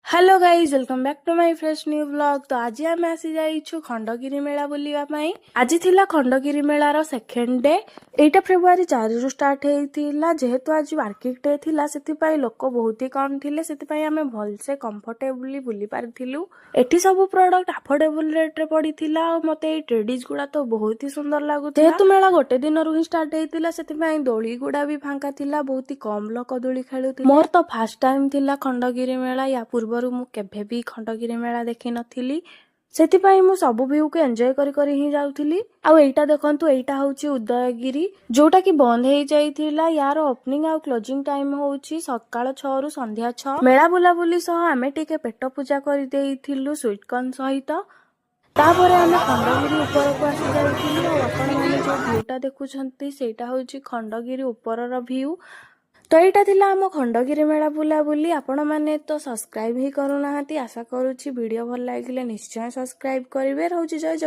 Hello guys welcome back to my fresh new vlog. तो आज आम आसी जाइछु खंडगिरी मेला बुलिबा पई। आज थिला खंडगिरी मेलार सेकेंड डे। एटा फेब्रुआरी 4 रु स्टार्ट हेतिला। जेहेतु आज मार्केट डे थिला सेति पई लोक बहुत ही कम थिले, सेति पई हमें भल से कंफर्टेबली बुली पारथिलु। एठी सब प्रोडक्ट अफोर्डेबल रेट रे पड़ीथिला और मते ए ट्रेडिस गुडा तो बहुत ही सुंदर लागुथिला। जेहेतु मेला गोटे दिन रु ही स्टार्ट हेतिला सेति पई दोली गुडा भी फांका थिला, बहुत ही कम लोक दोली खेलुथिले। मोर तो फर्स्ट टाइम थिला खंडगिरी मेला। या पूर्वरु मु केभे भी खंडगिरी मेला देखि नथिली, सेतिपाई मु सब व्यू को एंजॉय करी ही जाउथिली। आ एटा देखंतु, एटा होची उदयगिरी, जोटा की बंद हे जाइथिला। यार ओपनिंग आ क्लोजिंग टाइम होची सकाळ 6 रु संध्या 6। मेला बुला बुली सह आमे टिके पेट पूजा करि देइथिलु स्वीट कॉर्न सहित। तापरे आमे खंडगिरी ऊपर को आसी जाइथिलु। आपण माने जो व्यूटा देखुछंती सेटा होची खंडगिरी ऊपरर व्यू। तो यहाँ थिला आम खंडगिरी मेला बुला बुली। आपण माने तो सब्सक्राइब ही करू नाहंती, आशा करूची वीडियो भल लागिले निश्चय सब्सक्राइब करिवे। रहउची जय जगन्नाथ।